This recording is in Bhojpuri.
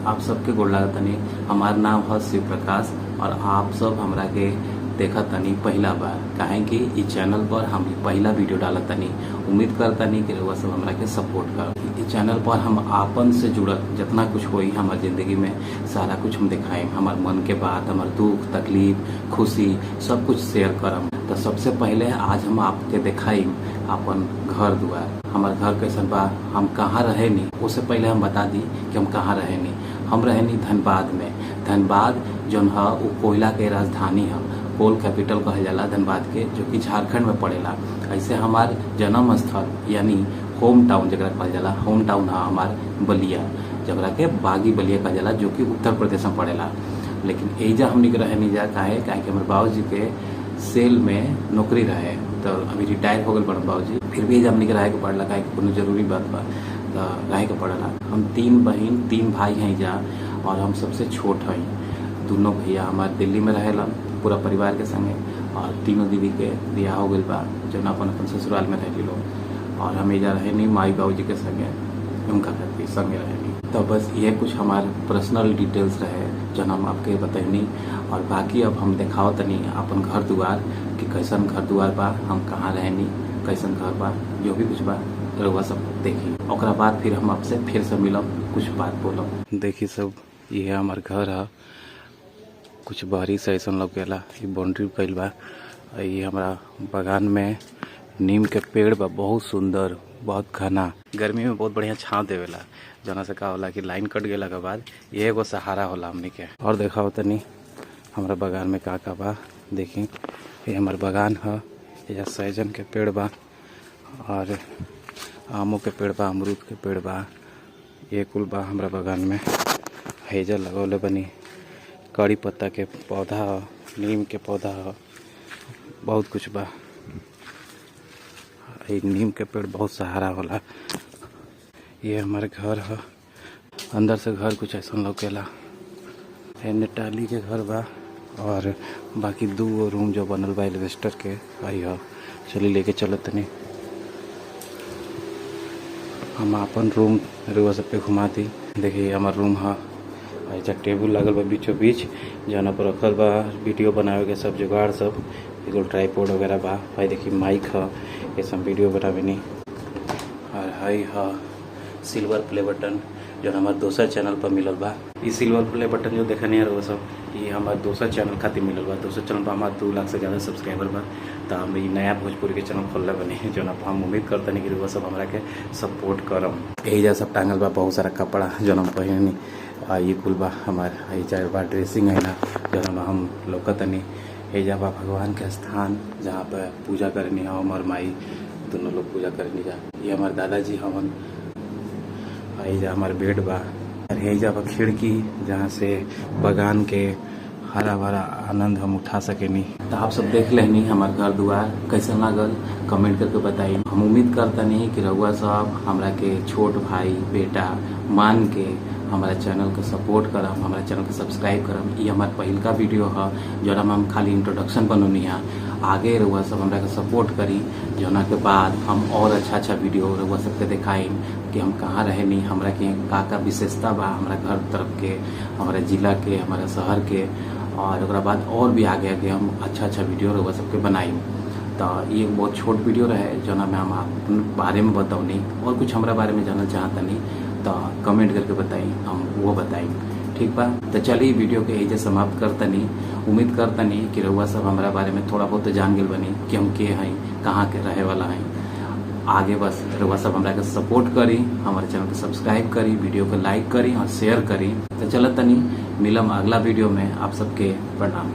आप सबके गोड़ लागत तनी। हमार नाम है शिव प्रकाश और आप सब हमरा के देखा तनी पहला बार, काहे कि इस चैनल पर हम पहला वीडियो डालत तनी। उम्मीद करतनी कि रउआ सब हमरा के सपोर्ट कर। इस चैनल पर हम आपन से जुड़ल जितना कुछ होई हमार जिंदगी में सारा कुछ हम दिखाएं। हमार मन के बात, हमार दुख तकलीफ खुशी सब कुछ शेयर करम। तो सबसे पहले आज हम आपके दिखाई अपन घर द्वार। हमार घर कैसन बा, हम कहाँ रहे नी, उससे पहले हम बता दी कि हम कहाँ रहे नी। हम रहे नी धनबाद में। धनबाद जौन है वो कोयला के राजधानी है, कोल कैपिटल कहल जाला धनबाद के, जो कि झारखंड में पड़ेला। ऐसे हमार जन्म स्थल यानी होम टाउन जगह कहल जाला, होम टाउन है हमार बलिया, जगह के बागी बलिया कहल जाला, जो कि उत्तर प्रदेश में पड़ेला। लेकिन एजा हमनी के रहे नहीं जा, काहे कि हमारे बाबूजी के सेल में नौकरी रहे, तो अभी रिटायर हो गए बड़े बाबूजी। फिर भी एजा हमनी के रहे के पड़ला, काहे कि कोनो जरूरी बात बा तो रहे के पड़ला। हम 3 बहन 3 भाई हैं जा, और हम सबसे छोट हैं। दोनों भैया हमारे दिल्ली में रहेला पूरा परिवार के संगे, और तीनों दीदी के बियाह हो गई बा, जो अपन ससुराल में रह लोग। और हम एजा रहे नहीं माई बाबूजी के संगे, उनका करके संगे रहे नहीं। तो बस ये कुछ हमारे पर्सनल डिटेल्स रहे जो हम आपके बताइनी। और बाकी अब हम दिखाओ तनी अपन घर द्वार कि कैसन घर द्वार बा, हम कहाँ रहनी, कैसन घर बा, जो भी कुछ बा रउआ सब देखी। ओकरा बाद फिर हम आपसे फिर से मिलब, कुछ बात बोलब। देखी सब ये हमार घर है, कुछ बाहरी से ऐसा लगेला। ये बाउंड्री कैल बा। ये हमारा बागान में नीम के पेड़ बा, बहुत सुंदर, बहुत घना। गर्मी में बहुत बढ़िया छाँव देवेला, जना से का होला कि लाइन कट गेला के बाद ये एगो सहारा होला हमनी के। और देखा होता नहीं हमारा बागान में का बा, देखी ये हमार बागान है। ये सहजन के पेड़ बा, और आमों के पेड़ बा, अमरूद के पेड़ बा, ये कुल बा हमारा बागान में। हेजा लगौले बनी, कड़ी पत्ता के पौधा है, नीम के पौधा है, बहुत कुछ बा। नीम के पेड़ बहुत सहारा होला। ये हमारे घर है, अंदर से घर कुछ ऐसा लौकेला। टाली के घर बा, और बाकी 2 रूम जो बनल बा एल्वेस्टर के आई है। चली लेके चलत तनी हम अपन रूम रुआ सब पे घुमा दी। देखिए हमार रूम है, ऐसा टेबल लागल बा बीचों बीच, जहाँ पर रखल बा वीडियो बनावे के सब जुगाड़, सब एगो ट्राईपोड वगैरह बा। भाई देखिए माइक है, ये सब वीडियो बनावे नहीं। और हाई है सिल्वर प्ले बटन जो हमारे दूसरा चैनल पर मिलल बा। ये सिल्वर प्ले बटन जो देखने है वो सब ये हमारे दूसरा चैनल खातिर मिलल बा। दूसरा चैनल पर हमारे 2 लाख से ज़्यादा सब्सक्राइबर बा। तो हम ये नया भोजपुरी के चैनल खोलने बने, जो हम उम्मीद करते नहीं कि वो सब हमारा के सपोर्ट करम। एजा सब टांगल बा बहुत सारा कपड़ा जो हम पहनी। ये कुल बा हमारे एजा बा ड्रेसिंग है ना, जो हम लौकतनी। एजा बा भगवान के स्थान जहाँ पर पूजा करनी है, हमार माई दोनों लोग पूजा करनी जा। ये हमारे दादाजी हवन। एजा हमारे बेड बा, और एजा बा खिड़की जहाँ से बागान के हरा भरा आनंद हम उठा सकेनी। तो आप सब देख लेनी हमारे घर द्वार कैसे लागल, कमेंट करके बताइए। हम उम्मीद करता नहीं कि रउआ सब हमरा के छोट भाई बेटा मान के हमारा चैनल को सपोर्ट करम, हमारा चैनल को सब्सक्राइब करम। ये हमारा पहल का वीडियो है जो हम खाली इंट्रोडक्शन बनौनी है। आगे रउआ सब हमरा के सपोर्ट करी, जोना के बाद हम और अच्छा वीडियो रउआ सबके दिखाई कि हम कहाँ रहे नहीं, हमरा के का विशेषता बा हमारा घर तरफ के, हमारा जिला के, हमारा शहर के। और ओकरा बाद और भी आगे हम अच्छा वीडियो रउआ सबके बनाई। तो ये बहुत छोट वीडियो रहे जो में हम अपने बारे में बताऊनी, और कुछ हमारा बारे में जानना चाहता नहीं तो कमेंट करके बताई, हम वो बताई। ठीक बा, तो चलिए वीडियो के एजे समाप्त करतनी। उम्मीद करतनी कि रउआ सब हमारा बारे में थोड़ा बहुत जान गए बनी कि हम के हैं, कहाँ के रहे वाला हैं। आगे बस रउआ सब हमरा के सपोर्ट करी, हमारे चैनल को सब्सक्राइब करी, वीडियो को लाइक करी और शेयर करी। तो चलत तनी मिलम अगला वीडियो में। आप सबके प्रणाम।